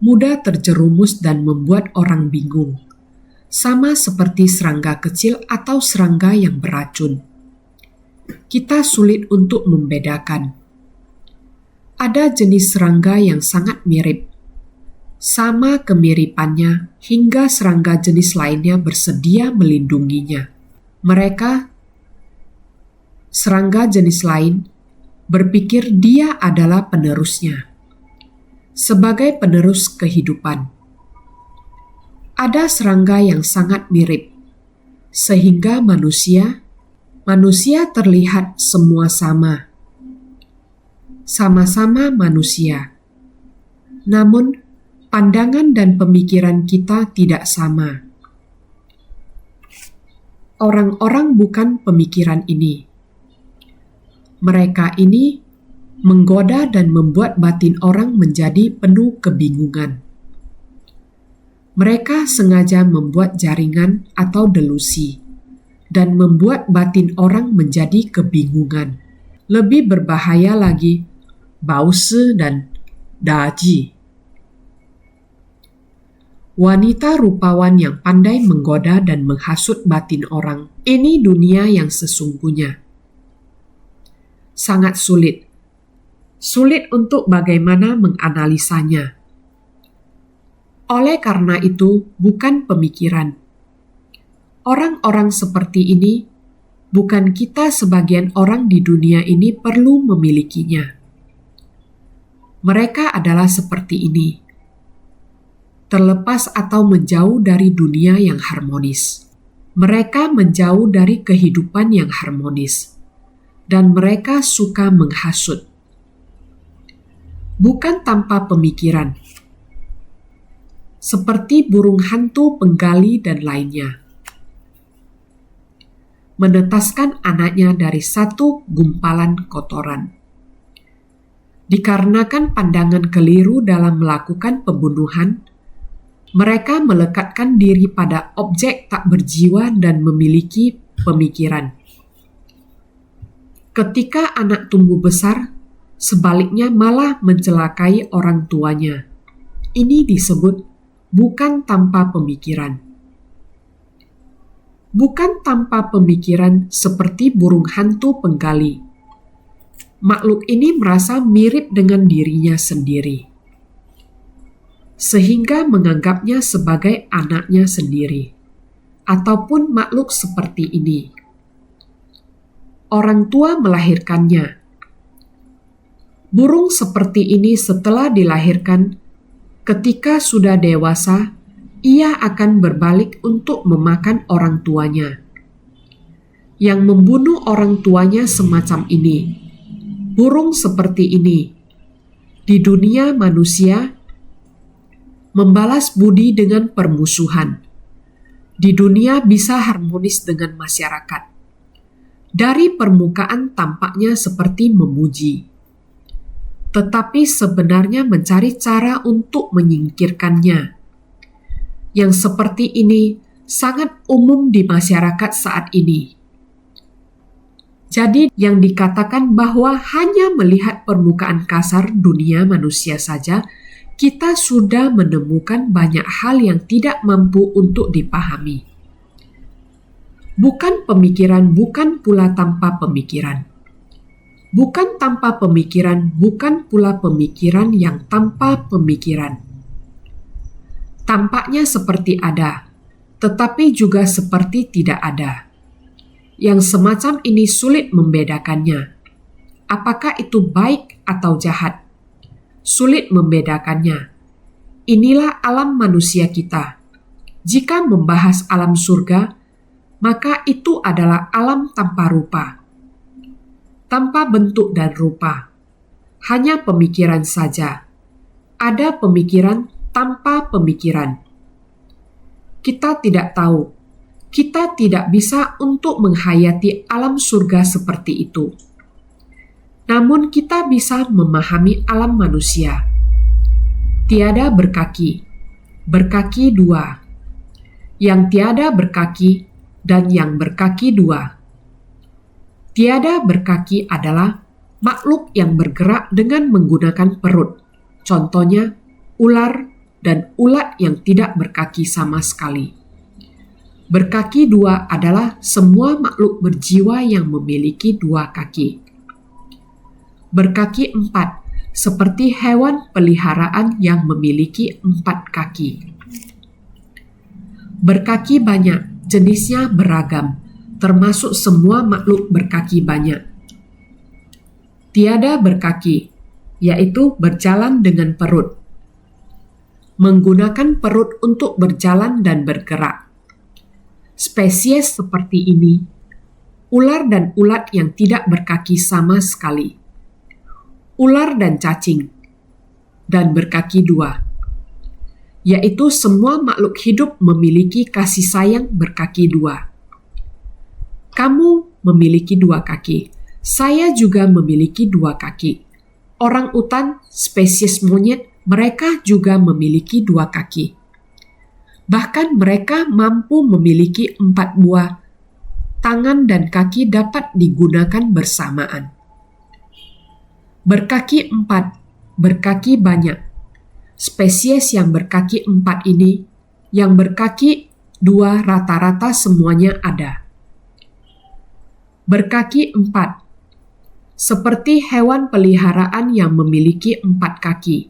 Mudah terjerumus dan membuat orang bingung. Sama seperti serangga kecil atau serangga yang beracun. Kita sulit untuk membedakan. Ada jenis serangga yang sangat mirip. Sama kemiripannya hingga serangga jenis lainnya bersedia melindunginya. Serangga jenis lain berpikir dia adalah penerusnya, sebagai penerus kehidupan. Ada serangga yang sangat mirip, sehingga manusia terlihat semua sama. Sama-sama manusia. Namun, pandangan dan pemikiran kita tidak sama. Orang-orang bukan pemikiran ini. Mereka ini menggoda dan membuat batin orang menjadi penuh kebingungan. Mereka sengaja membuat jaringan atau delusi dan membuat batin orang menjadi kebingungan. Lebih berbahaya lagi, Bause dan Daji. Wanita rupawan yang pandai menggoda dan menghasut batin orang. Ini dunia yang sesungguhnya. Sangat sulit. Sulit untuk bagaimana menganalisanya. Oleh karena itu, bukan pemikiran. Orang-orang seperti ini, bukan kita sebagian orang di dunia ini perlu memilikinya. Mereka adalah seperti ini. Terlepas atau menjauh dari dunia yang harmonis. Mereka menjauh dari kehidupan yang harmonis. Dan mereka suka menghasut. Bukan tanpa pemikiran. Seperti burung hantu penggali dan lainnya. Menetaskan anaknya dari satu gumpalan kotoran. Dikarenakan pandangan keliru dalam melakukan pembunuhan, mereka melekatkan diri pada objek tak berjiwa dan memiliki pemikiran. Ketika anak tumbuh besar, sebaliknya malah mencelakai orang tuanya. Ini disebut bukan tanpa pemikiran. Bukan tanpa pemikiran seperti burung hantu penggali. Makhluk ini merasa mirip dengan dirinya sendiri, sehingga menganggapnya sebagai anaknya sendiri, ataupun makhluk seperti ini. Orang tua melahirkannya. Burung seperti ini setelah dilahirkan, ketika sudah dewasa, ia akan berbalik untuk memakan orang tuanya. Yang membunuh orang tuanya semacam ini. Burung seperti ini. Di dunia manusia, membalas budi dengan permusuhan. Di dunia bisa harmonis dengan masyarakat. Dari permukaan tampaknya seperti memuji, tetapi sebenarnya mencari cara untuk menyingkirkannya. Yang seperti ini sangat umum di masyarakat saat ini. Jadi yang dikatakan bahwa hanya melihat permukaan kasar dunia manusia saja, kita sudah menemukan banyak hal yang tidak mampu untuk dipahami. Bukan pemikiran, bukan pula tanpa pemikiran. Bukan tanpa pemikiran, bukan pula pemikiran yang tanpa pemikiran. Tampaknya seperti ada, tetapi juga seperti tidak ada. Yang semacam ini sulit membedakannya. Apakah itu baik atau jahat? Sulit membedakannya. Inilah alam manusia kita. Jika membahas alam surga, maka itu adalah alam tanpa rupa, tanpa bentuk dan rupa. Hanya pemikiran saja. Ada pemikiran tanpa pemikiran. Kita tidak tahu. Kita tidak bisa untuk menghayati alam surga seperti itu. Namun kita bisa memahami alam manusia. Tiada berkaki, berkaki dua. Yang tiada berkaki dan yang berkaki dua. Tiada berkaki adalah makhluk yang bergerak dengan menggunakan perut. Contohnya, ular dan ulat yang tidak berkaki sama sekali. Berkaki dua adalah semua makhluk berjiwa yang memiliki dua kaki. Berkaki empat, seperti hewan peliharaan yang memiliki 4 kaki. Berkaki banyak, jenisnya beragam, termasuk semua makhluk berkaki banyak. Tiada berkaki, yaitu berjalan dengan perut. Menggunakan perut untuk berjalan dan bergerak. Spesies seperti ini, ular dan ulat yang tidak berkaki sama sekali. Ular dan cacing, dan berkaki dua, yaitu semua makhluk hidup memiliki kasih sayang berkaki dua. Kamu memiliki 2 kaki, saya juga memiliki 2 kaki. Orang utan, spesies monyet, mereka juga memiliki 2 kaki. Bahkan mereka mampu memiliki 4 buah tangan dan kaki dapat digunakan bersamaan. Berkaki 4, berkaki banyak. Spesies yang berkaki 4 ini, yang berkaki 2 rata-rata semuanya ada. Berkaki 4, seperti hewan peliharaan yang memiliki 4 kaki.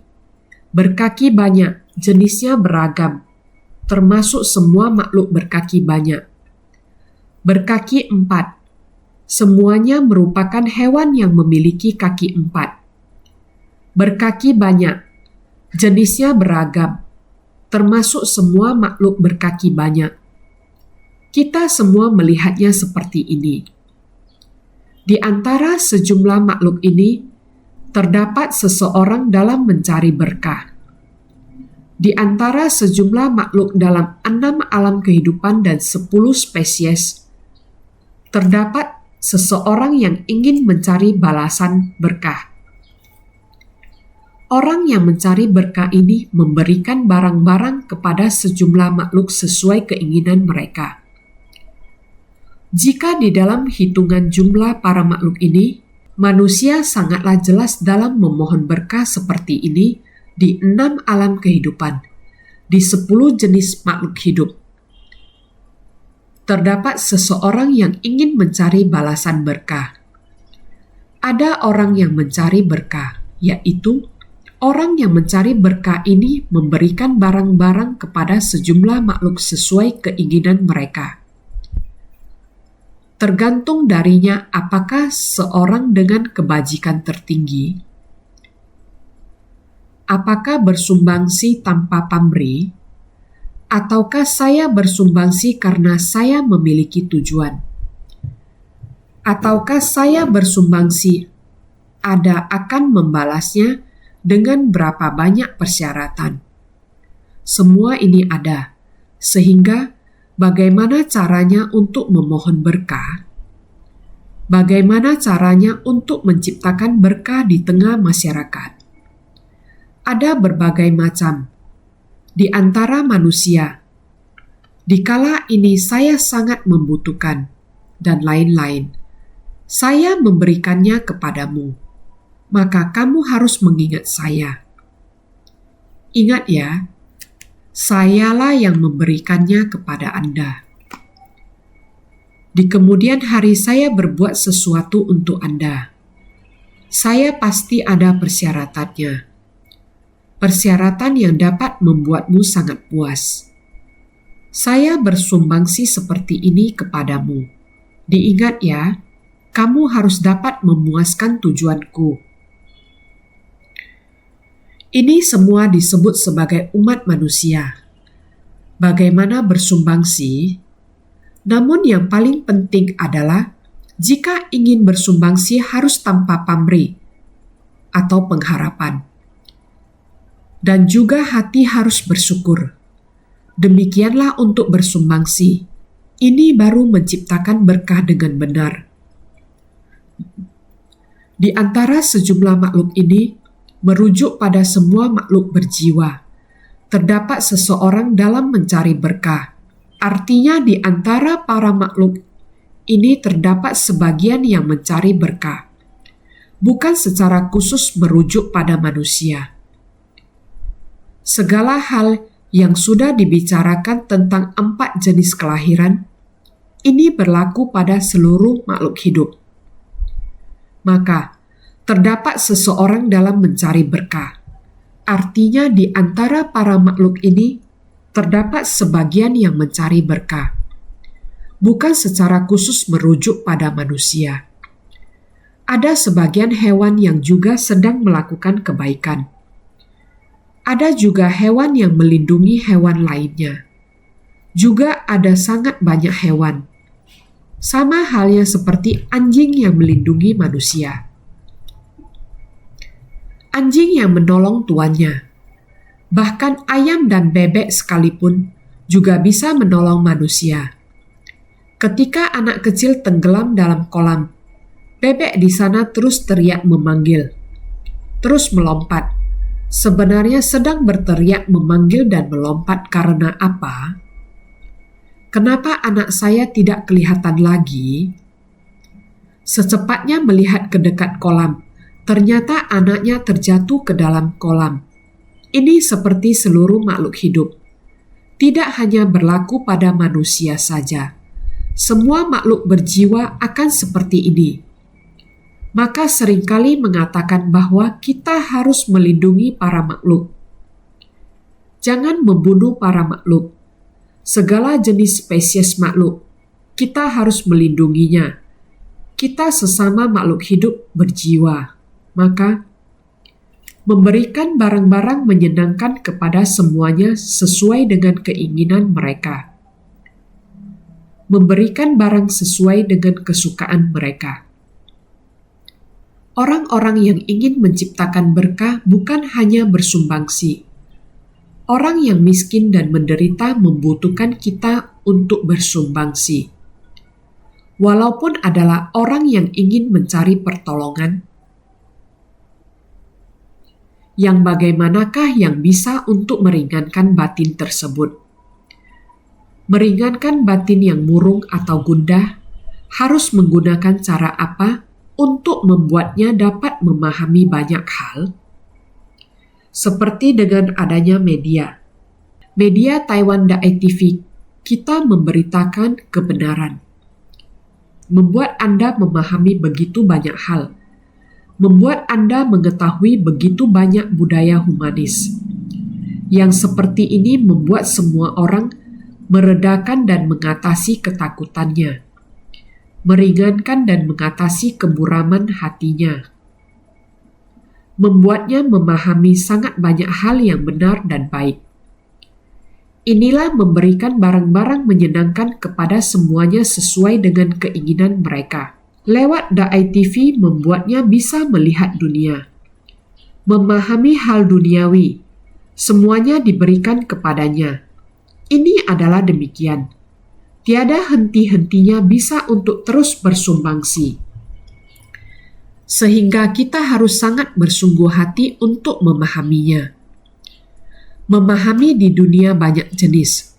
Berkaki banyak, jenisnya beragam, termasuk semua makhluk berkaki banyak. Berkaki 4, semuanya merupakan hewan yang memiliki kaki 4. Berkaki banyak, jenisnya beragam, termasuk semua makhluk berkaki banyak. Kita semua melihatnya seperti ini. Di antara sejumlah makhluk ini, terdapat seseorang dalam mencari berkah. Di antara sejumlah makhluk dalam 6 alam kehidupan dan 10 spesies, terdapat seseorang yang ingin mencari balasan berkah. Orang yang mencari berkah ini memberikan barang-barang kepada sejumlah makhluk sesuai keinginan mereka. Jika di dalam hitungan jumlah para makhluk ini, manusia sangatlah jelas dalam memohon berkah seperti ini di 6 alam kehidupan, di 10 jenis makhluk hidup. Terdapat seseorang yang ingin mencari balasan berkah. Ada orang yang mencari berkah, yaitu orang yang mencari berkah ini memberikan barang-barang kepada sejumlah makhluk sesuai keinginan mereka. Tergantung darinya apakah seorang dengan kebajikan tertinggi, apakah bersumbangsi tanpa pamrih, ataukah saya bersumbangsi karena saya memiliki tujuan, ataukah saya bersumbangsi ada akan membalasnya dengan berapa banyak persyaratan. Semua ini ada, sehingga bagaimana caranya untuk memohon berkah? Bagaimana caranya untuk menciptakan berkah di tengah masyarakat? Ada berbagai macam di antara manusia. Dikala ini saya sangat membutuhkan, dan lain-lain. Saya memberikannya kepadamu, maka kamu harus mengingat saya. Ingat ya, Sayalah yang memberikannya kepada Anda. Di kemudian hari saya berbuat sesuatu untuk Anda. Saya pasti ada persyaratannya. Persyaratan yang dapat membuatmu sangat puas. Saya bersumbangsi seperti ini kepadamu. Diingat ya, kamu harus dapat memuaskan tujuanku. Ini semua disebut sebagai umat manusia. Bagaimana bersumbangsi? Namun yang paling penting adalah jika ingin bersumbangsi harus tanpa pamrih atau pengharapan. Dan juga hati harus bersyukur. Demikianlah untuk bersumbangsi. Ini baru menciptakan berkah dengan benar. Di antara sejumlah makhluk ini, merujuk pada semua makhluk berjiwa, terdapat seseorang dalam mencari berkah. Artinya di antara para makhluk ini terdapat sebagian yang mencari berkah, bukan secara khusus merujuk pada manusia. Segala hal yang sudah dibicarakan tentang 4 jenis kelahiran, ini berlaku pada seluruh makhluk hidup. Maka, terdapat seseorang dalam mencari berkah. Artinya di antara para makhluk ini, terdapat sebagian yang mencari berkah. Bukan secara khusus merujuk pada manusia. Ada sebagian hewan yang juga sedang melakukan kebaikan. Ada juga hewan yang melindungi hewan lainnya. Juga ada sangat banyak hewan. Sama halnya seperti anjing yang melindungi manusia. Anjing yang menolong tuannya. Bahkan ayam dan bebek sekalipun juga bisa menolong manusia. Ketika anak kecil tenggelam dalam kolam, bebek di sana terus teriak memanggil, terus melompat. Sebenarnya sedang berteriak memanggil dan melompat karena apa? Kenapa anak saya tidak kelihatan lagi? Secepatnya melihat ke dekat kolam, ternyata anaknya terjatuh ke dalam kolam. Ini seperti seluruh makhluk hidup. Tidak hanya berlaku pada manusia saja. Semua makhluk berjiwa akan seperti ini. Maka seringkali mengatakan bahwa kita harus melindungi para makhluk. Jangan membunuh para makhluk. Segala jenis spesies makhluk, kita harus melindunginya. Kita sesama makhluk hidup berjiwa. Maka, memberikan barang-barang menyenangkan kepada semuanya sesuai dengan keinginan mereka. Memberikan barang sesuai dengan kesukaan mereka. Orang-orang yang ingin menciptakan berkah bukan hanya bersumbangsi. Orang yang miskin dan menderita membutuhkan kita untuk bersumbangsi. Walaupun adalah orang yang ingin mencari pertolongan, yang bagaimanakah yang bisa untuk meringankan batin tersebut? Meringankan batin yang murung atau gundah harus menggunakan cara apa untuk membuatnya dapat memahami banyak hal? Seperti dengan adanya media. Media Taiwan Dai TV, kita memberitakan kebenaran. Membuat Anda memahami begitu banyak hal. Membuat Anda mengetahui begitu banyak budaya humanis. Yang seperti ini membuat semua orang meredakan dan mengatasi ketakutannya. Meringankan dan mengatasi keburaman hatinya. Membuatnya memahami sangat banyak hal yang benar dan baik. Inilah memberikan barang-barang menyenangkan kepada semuanya sesuai dengan keinginan mereka. Lewat Dai TV membuatnya bisa melihat dunia, memahami hal duniawi, semuanya diberikan kepadanya. Ini adalah demikian. Tiada henti-hentinya bisa untuk terus bersumbangsi. Sehingga kita harus sangat bersungguh hati untuk memahaminya. Memahami di dunia banyak jenis.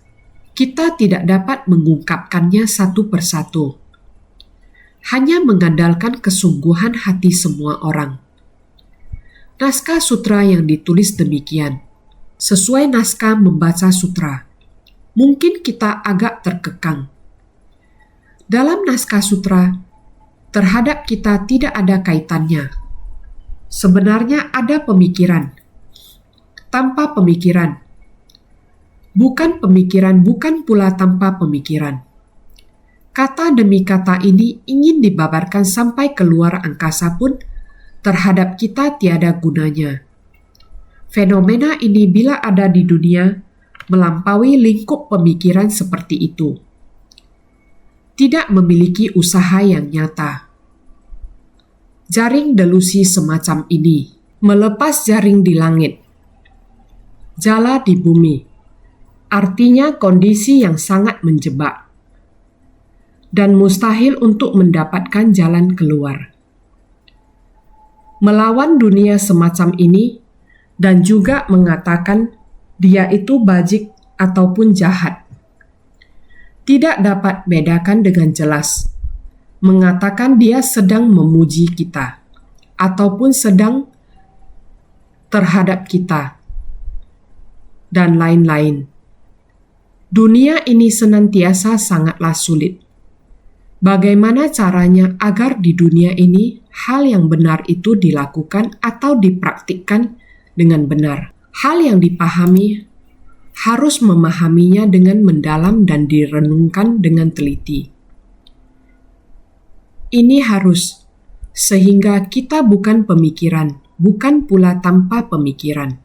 Kita tidak dapat mengungkapkannya satu persatu. Hanya mengandalkan kesungguhan hati semua orang. Naskah sutra yang ditulis demikian. sesuai naskah membaca sutra, mungkin kita agak terkekang. Dalam naskah sutra, terhadap kita tidak ada kaitannya. Sebenarnya ada pemikiran, tanpa pemikiran. Bukan pemikiran, bukan pula tanpa pemikiran. Kata demi kata ini ingin dibabarkan sampai keluar angkasa pun terhadap kita tiada gunanya. Fenomena ini bila ada di dunia, melampaui lingkup pemikiran seperti itu. Tidak memiliki usaha yang nyata. Jaring delusi semacam ini, melepas jaring di langit, jala di bumi, artinya kondisi yang sangat menjebak, dan mustahil untuk mendapatkan jalan keluar. Melawan dunia semacam ini, dan juga mengatakan dia itu bajik ataupun jahat. Tidak dapat bedakan dengan jelas, mengatakan dia sedang memuji kita, ataupun sedang terhadap kita, dan lain-lain. Dunia ini senantiasa sangatlah sulit. Bagaimana caranya agar di dunia ini hal yang benar itu dilakukan atau dipraktikkan dengan benar? Hal yang dipahami harus memahaminya dengan mendalam dan direnungkan dengan teliti. Ini harus, sehingga kita bukan pemikiran, bukan pula tanpa pemikiran.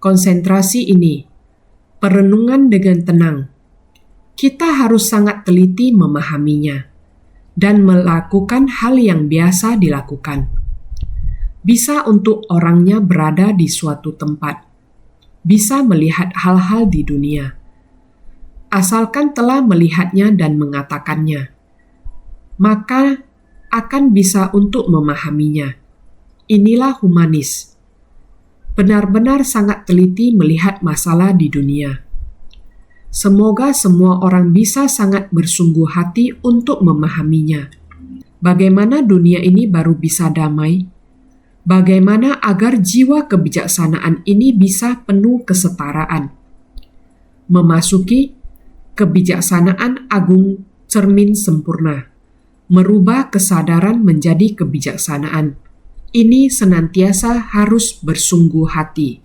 Konsentrasi ini, perenungan dengan tenang, kita harus sangat teliti memahaminya dan melakukan hal yang biasa dilakukan. Bisa untuk orangnya berada di suatu tempat, bisa melihat hal-hal di dunia, asalkan telah melihatnya dan mengatakannya, maka akan bisa untuk memahaminya. Inilah humanis. Benar-benar sangat teliti melihat masalah di dunia. Semoga semua orang bisa sangat bersungguh hati untuk memahaminya. Bagaimana dunia ini baru bisa damai? Bagaimana agar jiwa kebijaksanaan ini bisa penuh kesetaraan? Memasuki kebijaksanaan agung cermin sempurna. Merubah kesadaran menjadi kebijaksanaan. Ini senantiasa harus bersungguh hati.